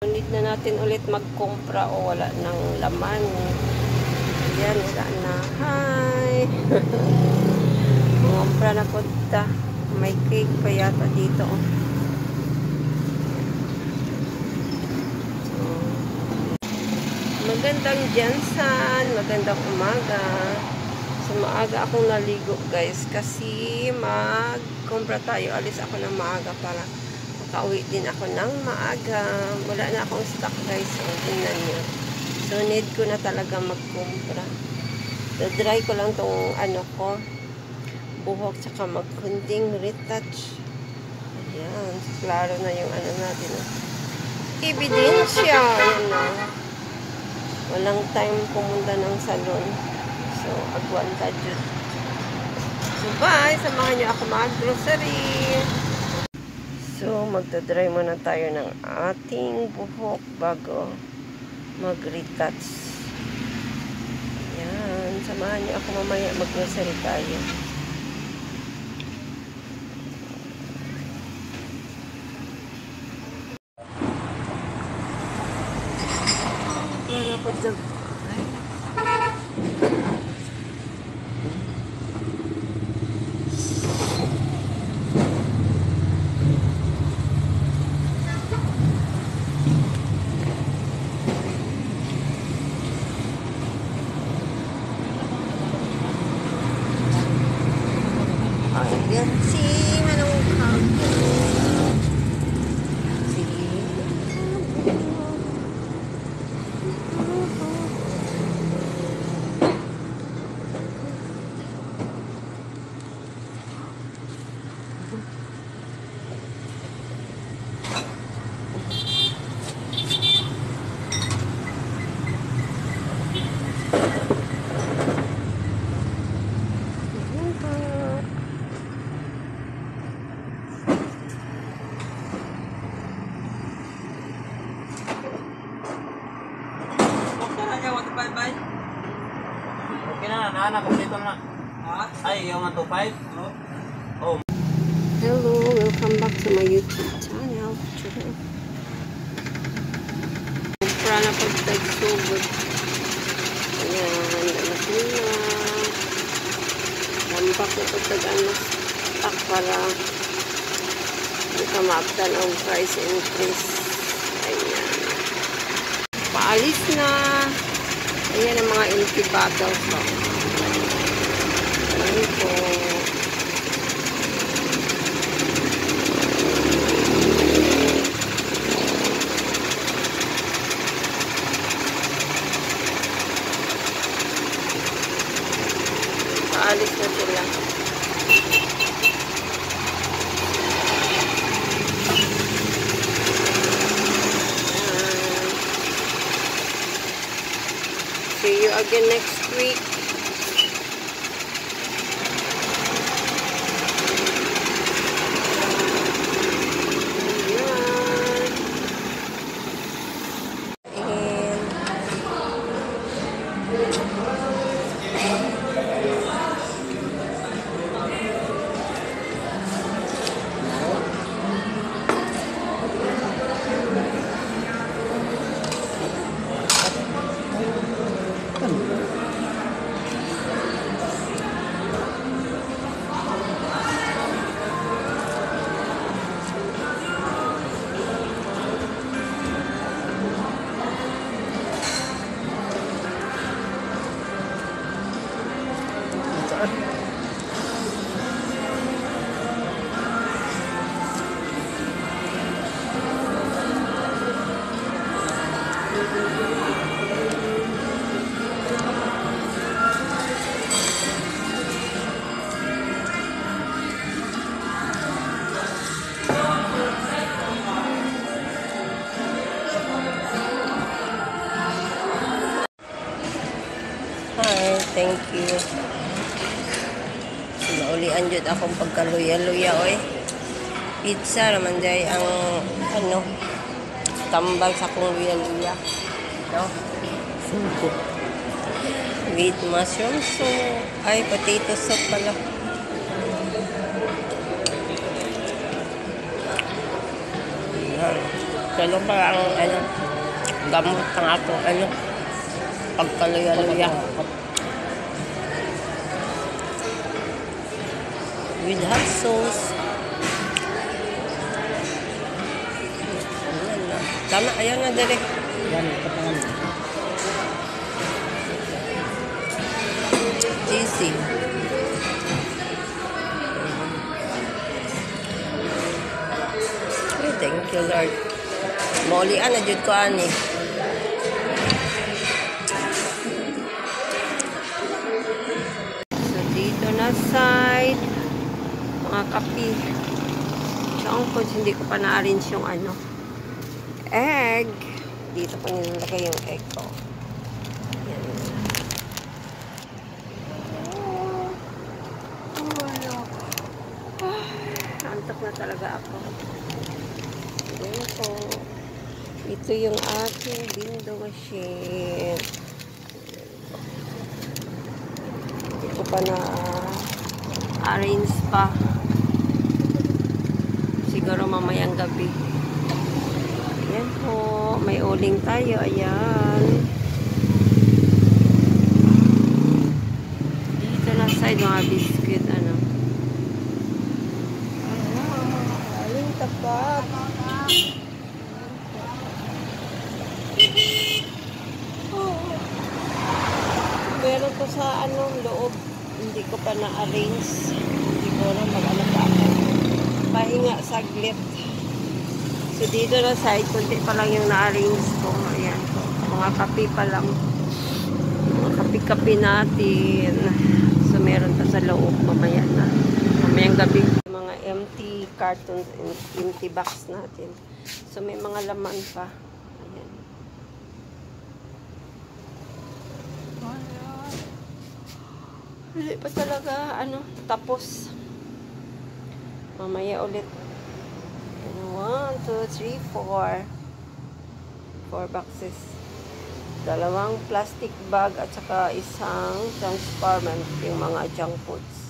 Need na natin ulit magkumpra o wala ng laman. Yan, wala na. Hi! Kumpra na po ta. May cake pa yata dito. So, magandang Jansan. Magandang umaga. So, maaga akong naligo guys. Kasi magkumpra tayo. Alis ako ng maaga para makauwi din ako ng maaga. Wala na akong stock guys. So, tingnan nyo. So, need ko na talaga magkumpra. Dry ko lang tong ano ko. Buhok, tsaka magkunting retouch. Ayan. Klaro na yung ano natin. Ebidensya. Ayan na. Walang time pumunta ng salon. So, agwanta dyan. So, bye. Samahan nyo ako mag-grocery. So, magdadry muna tayo ng ating buhok bago mag-retouch. Ayan. Samahan nyo ako mamaya mag-grocery tayo. Ayan si Manong Kago. Okay na, naanak ko dito na. Ay, yung 125? Oh. Hello, welcome back to my YouTube channel. Kumpra na pag-tagsugod. Ayan, anak nila. Lampak na pagtagaan mas stock para hindi ka maabdan ang price increase. Ayan. Paalis na. Ayan ang mga empty bottles. Ayan po. Paalis na sila. See you again next week. Hi, thank you. Naulian jud akong pagkaluya-luya oy. Pizza naman day ang ano tambal sa kong luya-luya. No? With mushroom soup. Ay, potato soup pala. Ayan. Kailan pa ang ano, gamot ng ako, ano, pagkaluya-luya. With hot sauce. Ayan na. Tama, ayan na direct. Yan, katangan. Cheesy. Okay, thank you, Lord. Maulian na jud ko ani. So, dito na side. Mga kape. Chompos, hindi ko pa na-arrange yung ano. Egg. Dito ko nilalagay yung egg ko. Yan. Antok na talaga ako. Yan po. Ito yung aking window machine. Hindi ko pa na-arrange pa. Siguro mamayang gabi. Yan po. May uling tayo. Ayan. Dito na side mga biscuit. Ano. Aling tapat. Meron ko sa anong loob. Hindi ko pa na-arrange. Siguro mag-ano pa ako. Pahinga saglit. So, dito na side, kunti pa lang yung na-arrange ko. Ayan po. Mga kape pa lang. Mga kape-kape natin. So, meron pa sa loob. Mamaya na. Mamayang gabi. Mga empty cartons and empty box natin. So, may mga laman pa. Ayan. Hindi pa talaga, ano, tapos. Mamaya ulit. 1, 2, 3, 4. 4 boxes. 2 plastic bag at saka isang transparent yung mga junk foods.